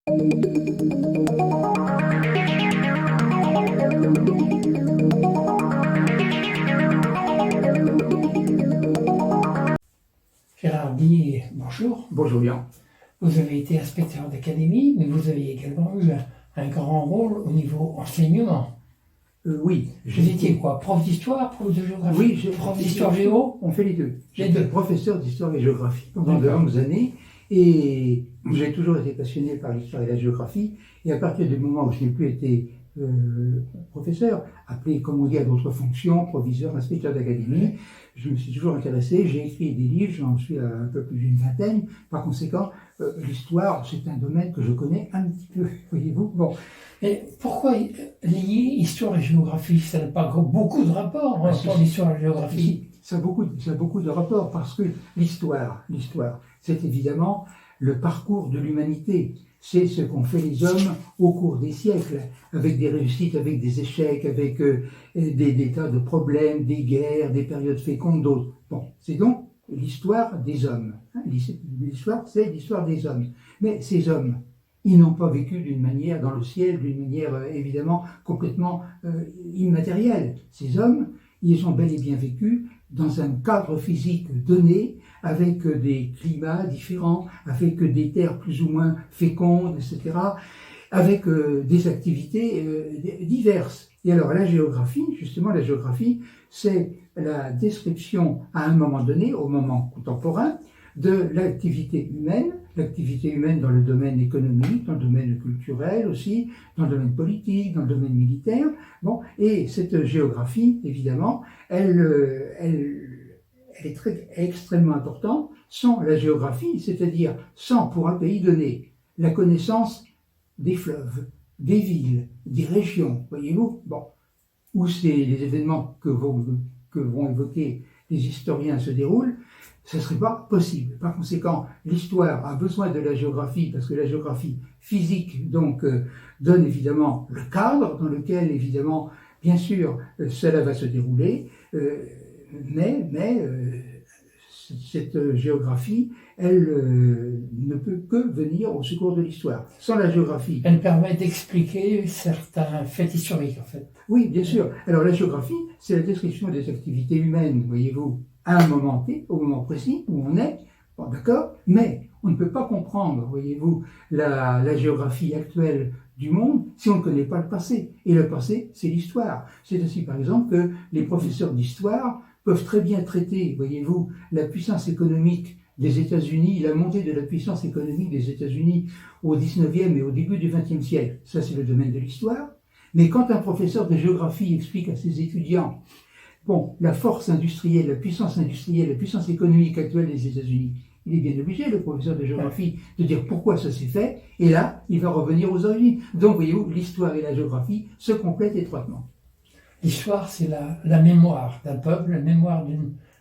Gérard Guillet, bonjour. Bonjour Yann. Vous avez été inspecteur d'académie, mais vous avez également eu un grand rôle au niveau enseignement. Oui. Vous étiez quoi? Prof d'histoire, prof de géographie? Oui, prof d'histoire géo? On fait les deux. Les J'étais deux. professeur d'histoire et géographie pendant de longues années et j'ai toujours été passionné par l'histoire et la géographie. Et à partir du moment où je n'ai plus été professeur, appelé comme on dit à d'autres fonctions, proviseur, inspecteur d'académie, je me suis toujours intéressé, j'ai écrit des livres, j'en suis à un peu plus d'une vingtaine. Par conséquent, l'histoire, c'est un domaine que je connais un petit peu, voyez-vous. Bon. Et pourquoi lier histoire et géographie? Ça n'a pas beaucoup de rapport entre l'histoire et la géographie. Ça a beaucoup de rapports parce que l'histoire, c'est évidemment le parcours de l'humanité. C'est ce qu'ont fait les hommes au cours des siècles, avec des réussites, avec des échecs, avec des tas de problèmes, des guerres, des périodes fécondes, d'autres. Bon, c'est donc l'histoire des hommes. L'histoire, c'est l'histoire des hommes. Mais ces hommes, ils n'ont pas vécu d'une manière dans le ciel, d'une manière évidemment complètement immatérielle. Ces hommes, ils ont bel et bien vécu dans un cadre physique donné, avec des climats différents, avec des terres plus ou moins fécondes, etc., avec des activités diverses. Et alors la géographie, justement, la géographie, c'est la description à un moment donné, au moment contemporain, de l'activité humaine dans le domaine économique, dans le domaine culturel aussi, dans le domaine politique, dans le domaine militaire. Bon, et cette géographie, évidemment, elle est extrêmement importante. Sans la géographie, c'est-à-dire sans, pour un pays donné, la connaissance des fleuves, des villes, des régions, voyez-vous, bon, où les événements que vont évoquer les historiens se déroulent, ce ne serait pas possible. Par conséquent, l'histoire a besoin de la géographie, parce que la géographie physique, donc, donne évidemment le cadre dans lequel, évidemment, bien sûr, cela va se dérouler, mais cette géographie, elle ne peut que venir au secours de l'histoire. Sans la géographie... Elle permet d'expliquer certains faits historiques, en fait. Oui, bien sûr. Alors la géographie, c'est la description des activités humaines, voyez-vous, à un moment T, au moment précis où on est, bon, d'accord, mais on ne peut pas comprendre, voyez-vous, la géographie actuelle du monde si on ne connaît pas le passé. Et le passé, c'est l'histoire. C'est ainsi, par exemple, que les professeurs d'histoire peuvent très bien traiter, voyez-vous, la puissance économique des États-Unis, la montée de la puissance économique des États-Unis au 19e et au début du 20e siècle. Ça, c'est le domaine de l'histoire. Mais quand un professeur de géographie explique à ses étudiants, bon, la force industrielle, la puissance économique actuelle des États-Unis, il est bien obligé, le professeur de géographie, de dire pourquoi ça s'est fait, et là, il va revenir aux origines. Donc, voyez-vous, l'histoire et la géographie se complètent étroitement. L'histoire, c'est la mémoire d'un peuple, la mémoire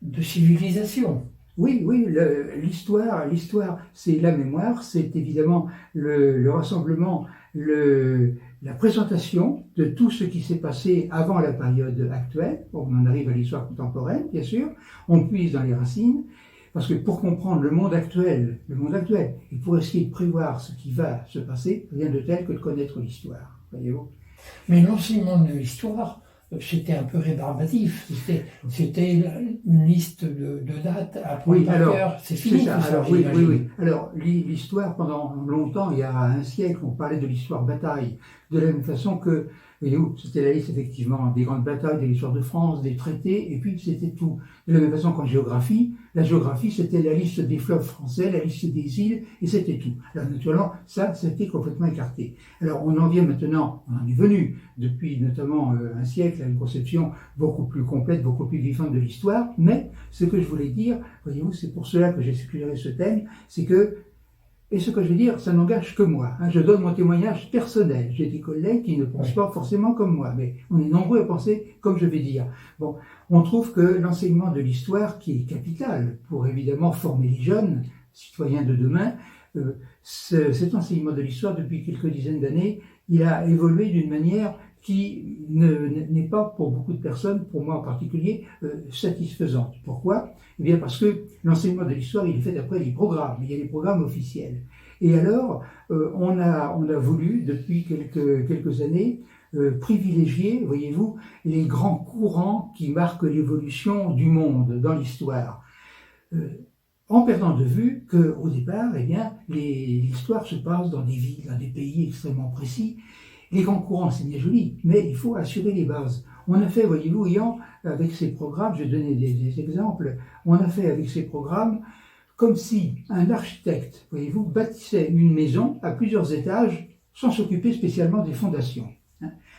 de civilisation. Oui, l'histoire, c'est la mémoire, c'est évidemment le rassemblement, la présentation de tout ce qui s'est passé avant la période actuelle. Bon, on en arrive à l'histoire contemporaine, bien sûr, on puise dans les racines, parce que pour comprendre le monde actuel, et pour essayer de prévoir ce qui va se passer, rien de tel que de connaître l'histoire, voyez-vous. Mais l'enseignement de l'histoire, c'était un peu rébarbatif. C'était une liste de dates à prendre par cœur. C'est fini. Ça. Alors, oui. Alors, l'histoire, pendant longtemps, il y a un siècle, on parlait de l'histoire bataille, de la même façon que, voyez-vous, c'était la liste effectivement des grandes batailles, de l'histoire de France, des traités, et puis c'était tout. De la même façon qu'en géographie, la géographie, c'était la liste des fleuves français, la liste des îles, et c'était tout. Alors, naturellement, ça, c'était complètement écarté. Alors, on en vient maintenant, on en est venu, depuis notamment un siècle, à une conception beaucoup plus complète, beaucoup plus vivante de l'histoire, mais ce que je voulais dire, voyez-vous, c'est pour cela que j'ai suggéré ce thème, c'est que, et ce que je veux dire, ça n'engage que moi. Je donne mon témoignage personnel. J'ai des collègues qui ne pensent pas forcément comme moi, mais on est nombreux à penser comme je vais dire. Bon, on trouve que l'enseignement de l'histoire, qui est capital pour évidemment former les jeunes citoyens de demain, cet enseignement de l'histoire, depuis quelques dizaines d'années, il a évolué d'une manière qui n'est pas pour beaucoup de personnes, pour moi en particulier, satisfaisante. Pourquoi ? Eh bien parce que l'enseignement de l'histoire, il est fait d'après les programmes. Il y a les programmes officiels. Et alors, on a voulu, depuis quelques années, privilégier, voyez-vous, les grands courants qui marquent l'évolution du monde dans l'histoire. En perdant de vue qu'au départ, eh bien, l'histoire se passe dans des villes, dans des pays extrêmement précis. Les grands courants, c'est bien joli, mais il faut assurer les bases. On a fait, voyez-vous, avec ces programmes, je vais donner des exemples, on a fait avec ces programmes comme si un architecte, voyez-vous, bâtissait une maison à plusieurs étages sans s'occuper spécialement des fondations.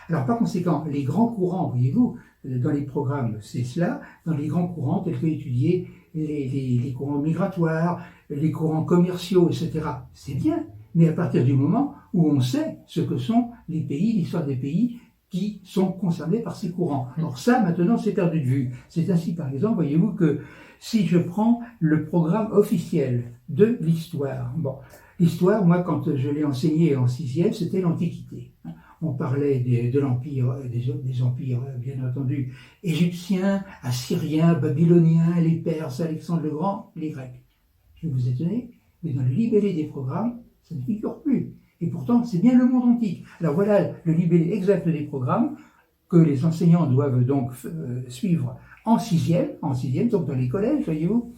Alors, par conséquent, les grands courants, voyez-vous, dans les programmes, c'est cela, dans les grands courants tels que étudier les courants migratoires, les courants commerciaux, etc. C'est bien, mais à partir du moment où on sait ce que sont les pays, l'histoire des pays qui sont concernés par ces courants. Alors ça, maintenant, c'est perdu de vue. C'est ainsi, par exemple, voyez-vous, que si je prends le programme officiel de l'histoire, bon, l'histoire, moi, quand je l'ai enseigné en 6e, c'était l'Antiquité. On parlait de l'empire, des empires, bien entendu, égyptiens, assyriens, babyloniens, les Perses, Alexandre le Grand, les Grecs. Je vais vous étonner, mais dans le libellé des programmes, ça ne figure plus. Et pourtant, c'est bien le monde antique. Alors voilà le libellé exact des programmes que les enseignants doivent donc suivre en sixième, donc dans les collèges, voyez-vous.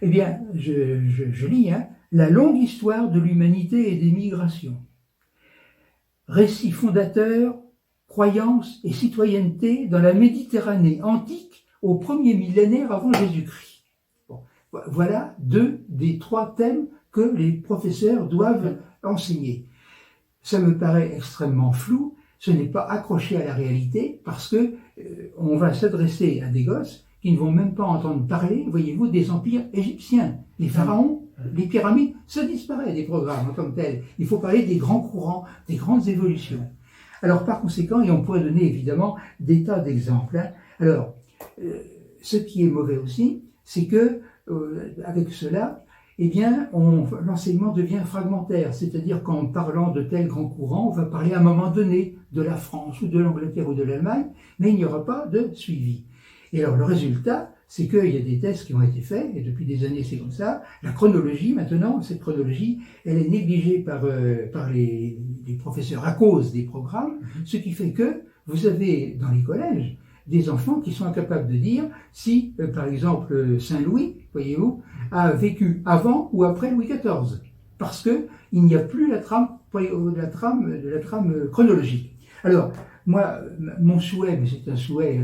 Eh bien, je lis, la longue histoire de l'humanité et des migrations. Récit fondateur, croyance et citoyenneté dans la Méditerranée antique au premier millénaire avant Jésus-Christ. Bon, voilà 2 des 3 thèmes que les professeurs doivent enseigner. Ça me paraît extrêmement flou, ce n'est pas accroché à la réalité parce que on va s'adresser à des gosses qui ne vont même pas entendre parler, voyez-vous, des empires égyptiens. Les pharaons, les pyramides, ça disparaît des programmes en tant que tels. Il faut parler des grands courants, des grandes évolutions. Alors par conséquent, et on pourrait donner évidemment des tas d'exemples. Alors, ce qui est mauvais aussi, c'est que avec cela, eh bien, l'enseignement devient fragmentaire, c'est-à-dire qu'en parlant de tels grands courants, on va parler à un moment donné de la France ou de l'Angleterre ou de l'Allemagne, mais il n'y aura pas de suivi. Et alors le résultat, c'est qu'il y a des tests qui ont été faits, et depuis des années c'est comme ça. La chronologie maintenant, cette chronologie, elle est négligée par les professeurs à cause des programmes, ce qui fait que vous avez dans les collèges des enfants qui sont incapables de dire si, par exemple, Saint-Louis, voyez-vous, a vécu avant ou après Louis XIV, parce que il n'y a plus la trame chronologique. Alors, moi, mon souhait, mais c'est un souhait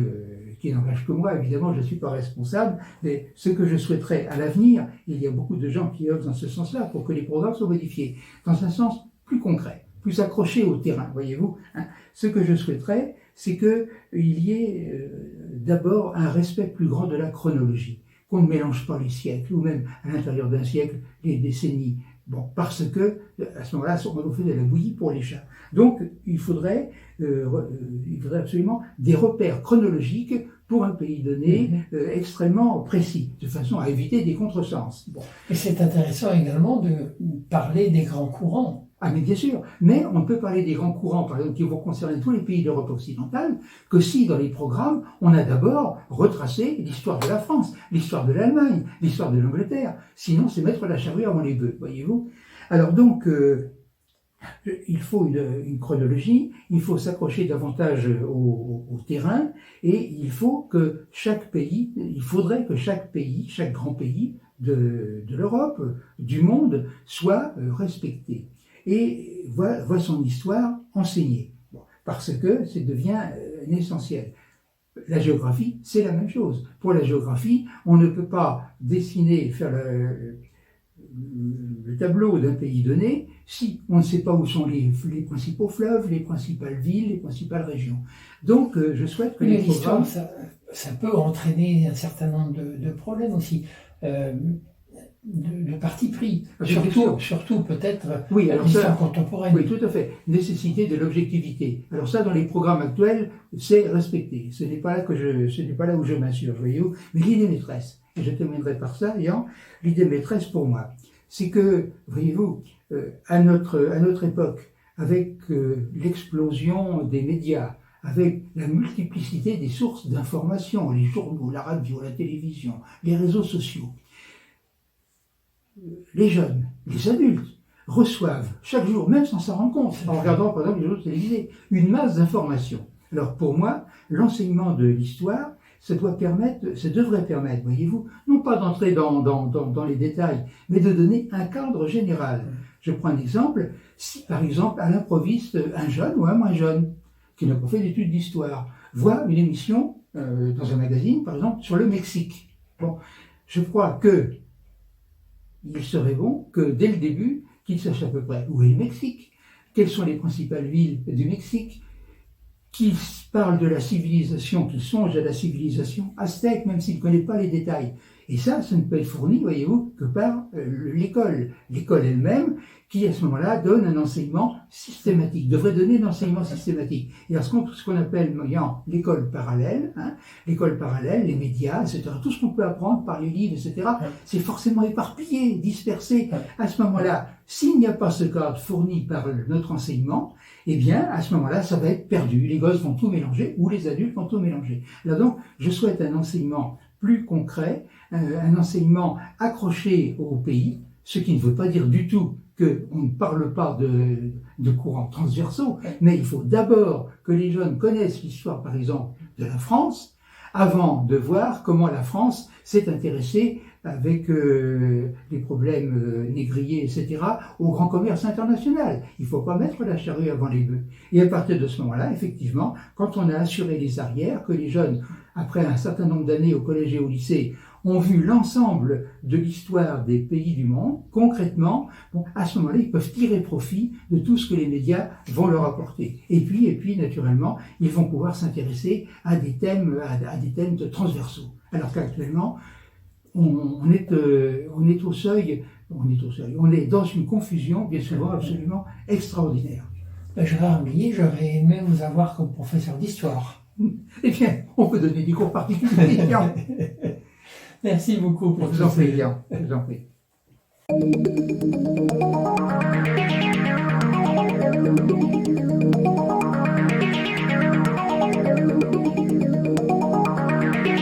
qui n'engage que moi, évidemment, je ne suis pas responsable, mais ce que je souhaiterais à l'avenir, il y a beaucoup de gens qui œuvrent dans ce sens-là pour que les programmes soient modifiés, dans un sens plus concret, plus accroché au terrain, voyez-vous. Ce que je souhaiterais, c'est qu'il y ait d'abord un respect plus grand de la chronologie, qu'on ne mélange pas les siècles, ou même à l'intérieur d'un siècle, les décennies. Bon, parce que, à ce moment-là, on fait de la bouillie pour les chats. Donc, il faudrait absolument des repères chronologiques pour un pays donné extrêmement précis, de façon à éviter des contresens. Bon. Et c'est intéressant également de parler des grands courants. Ah mais bien sûr, mais on ne peut parler des grands courants, par exemple, qui vont concerner tous les pays d'Europe occidentale, que si dans les programmes, on a d'abord retracé l'histoire de la France, l'histoire de l'Allemagne, l'histoire de l'Angleterre. Sinon, c'est mettre la charrue avant les bœufs, voyez-vous. Alors donc, il faut une chronologie, il faut s'accrocher davantage au terrain, et il faudrait que chaque pays, chaque grand pays de l'Europe, du monde, soit respecté et voit son histoire enseignée, parce que ça devient essentiel. La géographie, c'est la même chose. Pour la géographie, on ne peut pas dessiner, faire le tableau d'un pays donné si on ne sait pas où sont les principaux fleuves, les principales villes, les principales régions. Donc, je souhaite que l'histoire, ça peut entraîner un certain nombre de problèmes aussi. De parti pris, surtout peut-être l'histoire contemporaine. Oui, tout à fait. Nécessité de l'objectivité. Alors ça, dans les programmes actuels, c'est respecté. Ce n'est pas là où je m'assure, voyez-vous. Mais l'idée maîtresse, et je terminerai par ça, l'idée maîtresse pour moi, c'est que, voyez-vous, à notre époque, avec l'explosion des médias, avec la multiplicité des sources d'information, les journaux, la radio, la télévision, les réseaux sociaux, les jeunes, les adultes, reçoivent chaque jour, même sans s'en rendre compte, en regardant par exemple les journaux télévisés, une masse d'informations. Alors pour moi, l'enseignement de l'histoire, ça devrait permettre, voyez-vous, non pas d'entrer dans les détails, mais de donner un cadre général. Je prends un exemple, si par exemple à l'improviste, un jeune ou un moins jeune, qui n'a pas fait d'études d'histoire, voit une émission dans un magazine, par exemple, sur le Mexique. Bon, je crois que il serait bon que dès le début, qu'il sache à peu près où est le Mexique, quelles sont les principales villes du Mexique, qu'il parle de la civilisation, qu'il songe à la civilisation aztèque, même s'il ne connaît pas les détails. Et ça ne peut être fourni, voyez-vous, que par l'école. L'école elle-même, qui à ce moment-là donne un enseignement systématique, devrait donner un enseignement systématique. Et alors ce qu'on appelle l'école parallèle, les médias, etc., tout ce qu'on peut apprendre par les livres, etc., c'est forcément éparpillé, dispersé. À ce moment-là, s'il n'y a pas ce cadre fourni par notre enseignement, eh bien, à ce moment-là, ça va être perdu. Les gosses vont tout mélanger, ou les adultes vont tout mélanger. Là donc, je souhaite un enseignement plus concret, un enseignement accroché au pays, ce qui ne veut pas dire du tout qu'on ne parle pas de courants transversaux, mais il faut d'abord que les jeunes connaissent l'histoire, par exemple, de la France, avant de voir comment la France s'est intéressée avec les problèmes négriers, etc., au grand commerce international. Il ne faut pas mettre la charrue avant les bœufs. Et à partir de ce moment-là, effectivement, quand on a assuré les arrières, que les jeunes, après un certain nombre d'années au collège et au lycée, ont vu l'ensemble de l'histoire des pays du monde, concrètement, à ce moment-là, ils peuvent tirer profit de tout ce que les médias vont leur apporter. Et puis, naturellement, ils vont pouvoir s'intéresser à des thèmes transversaux. Alors qu'actuellement, on est au seuil, on est dans une confusion, bien souvent, absolument extraordinaire. Gérard Millet, j'aurais aimé vous avoir comme professeur d'histoire. Eh bien, on peut donner des cours particuliers. Merci beaucoup pour tout ça. Je vous en prie.